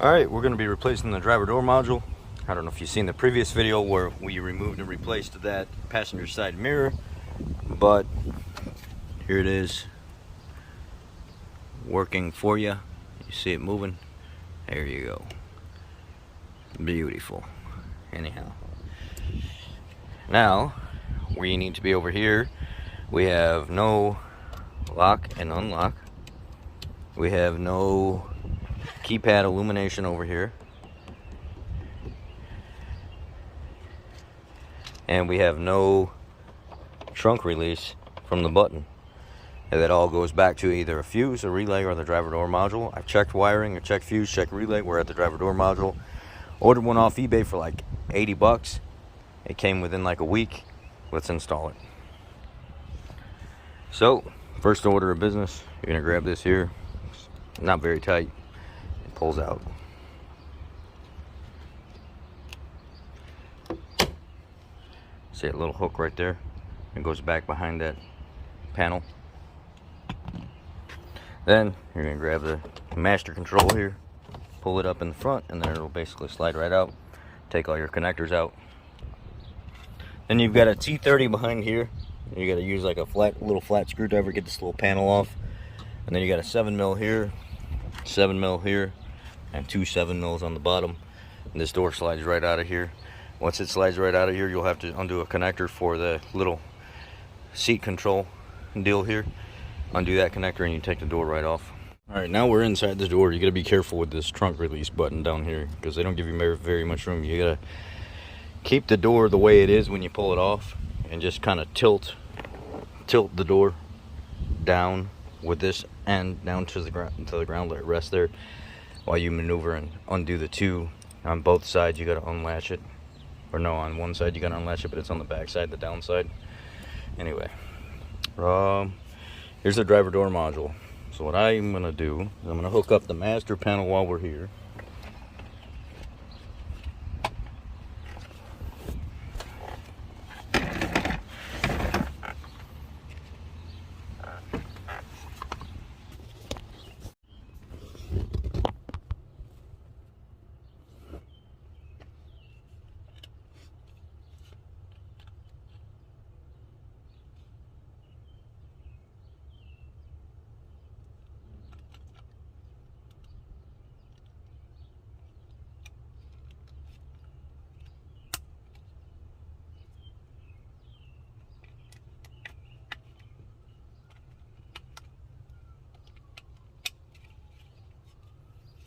Alright, we're going to be replacing the driver door module. I don't know if you've seen the previous video where we removed and replaced that passenger side mirror, but here it is, working for you. You see it moving? There you go. Beautiful. Anyhow, now we need to be over here. We have no lock and unlock. We have no keypad illumination over here. And we have no trunk release from the button. And that all goes back to either a fuse, a relay, or the driver door module. I've checked wiring, I checked fuse, checked relay. We're at the driver door module. Ordered one off eBay for like 80 bucks. It came within like a week. Let's install it. So, first order of business, you're gonna grab this here. It's not very tight. It pulls out. See a little hook right there? It goes back behind that panel. Then you're gonna grab the master control here, pull it up in the front, and then it'll basically slide right out. Take all your connectors out. Then you've got a T30 behind here. You gotta use like a little flat screwdriver, get this little panel off. And then you got a 7mm here, 7mm here, and two 7mm on the bottom. And this door slides right out of here. Once it slides right out of here, you'll have to undo a connector for the little seat control deal here. Undo that connector and you take the door right off. Alright, now we're inside the door. You gotta be careful with this trunk release button down here because they don't give you very much room. You gotta keep the door the way it is when you pull it off and just kind of tilt the door down with this end down to the ground, let it rest there while you maneuver and undo the two on both sides. You gotta unlatch it, or no, on one side you gotta unlatch it, but it's on the back side, the downside. Anyway, here's the driver door module. So what I'm gonna do is I'm gonna hook up the master panel while we're here.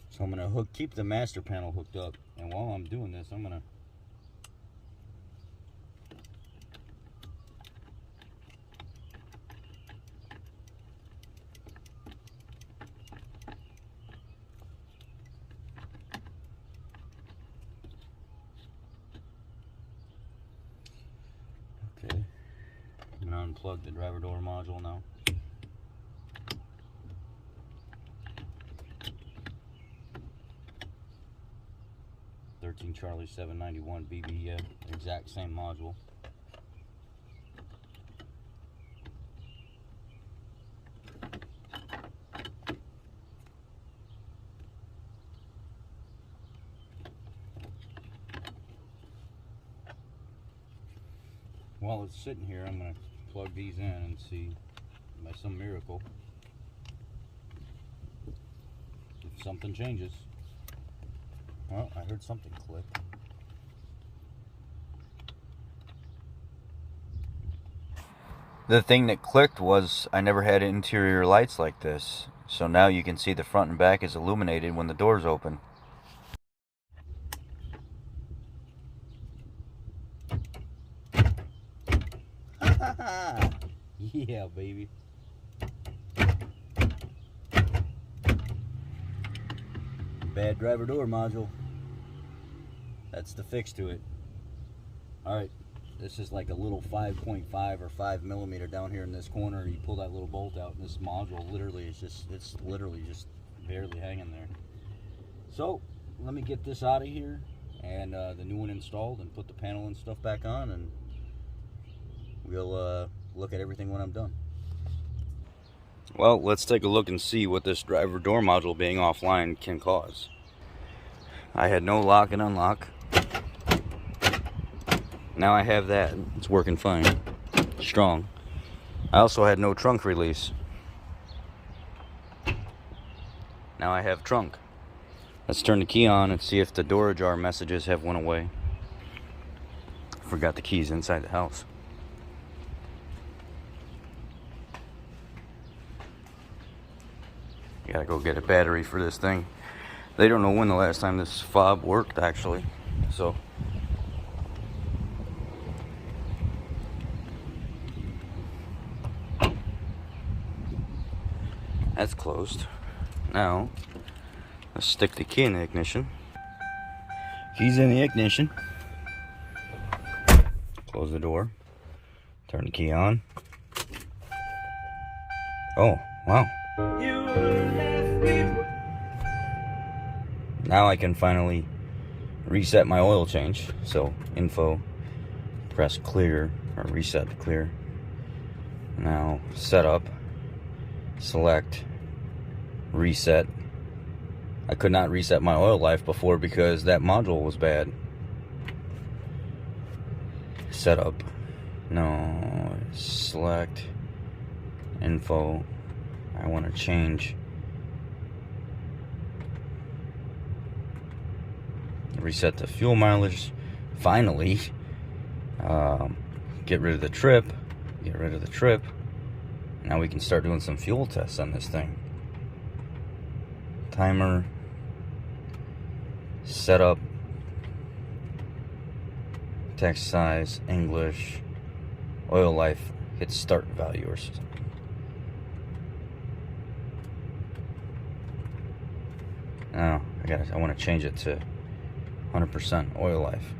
So I'm gonna keep the master panel hooked up, and while I'm doing this, I'm gonna I'm gonna unplug the driver door module now. Charlie 791 BB, exact same module. While it's sitting here, I'm going to plug these in and see, by some miracle, if something changes. Well, I heard something click. The thing that clicked was I never had interior lights like this. So now you can see the front and back is illuminated when the door's open. Yeah, baby. Bad driver door module. That's the fix to it. Alright, this is like a little 5.5 or 5mm down here in this corner. You pull that little bolt out and this module literally is it's literally just barely hanging there. So let me get this out of here and the new one installed and put the panel and stuff back on, and we'll look at everything when I'm done. Well, let's take a look and see what this driver door module being offline can cause. I had no lock and unlock. Now I have that. It's working fine. Strong. I also had no trunk release. Now I have trunk. Let's turn the key on and see if the door ajar messages have went away. Forgot the keys inside the house. Gotta go get a battery for this thing. They don't know when the last time this fob worked, actually. So that's closed. Now let's stick the key in the ignition. Keys in the ignition. Close the door. Turn the key on. Oh, wow. Now I can finally reset my oil change. So info, press clear, or reset to clear. Now setup, select, reset. I could not reset my oil life before because that module was bad. Setup, no, select, info. I want to change. Reset the fuel mileage. Finally. Get rid of the trip. Get rid of the trip. Now we can start doing some fuel tests on this thing. Timer. Setup. Text size. English. Oil life. Hit start value or something. No, I want to change it to 100% oil life.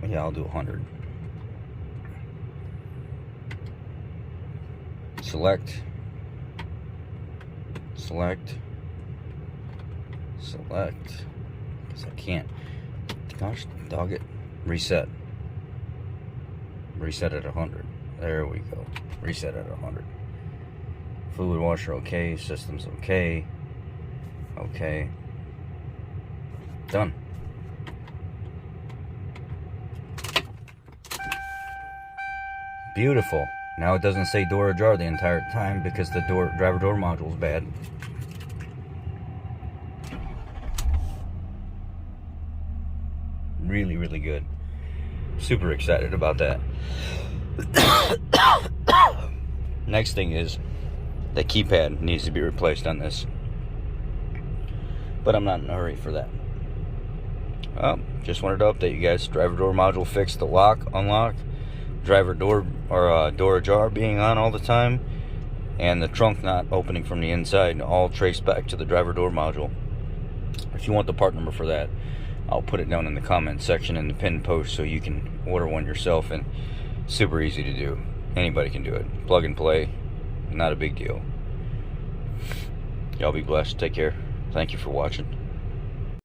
Yeah, I'll do 100. Select. Because I can't. Gosh, dog it. Reset. Reset at 100. There we go. Reset at 100. Fluid washer okay. System's okay. Okay. Done. Beautiful. Now it doesn't say door ajar the entire time because the driver door module is bad. Really, really good. Super excited about that. Next thing is the keypad needs to be replaced on this, but I'm not in a hurry for that. Just wanted to update you guys. Driver door module fixed, the lock, unlock, driver door or door ajar being on all the time, and the trunk not opening from the inside, all traced back to the driver door module. If you want the part number for that, I'll put it down in the comment section in the pinned post so you can order one yourself, and super easy to do. Anybody can do it. Plug and play. Not a big deal. Y'all be blessed. Take care. Thank you for watching.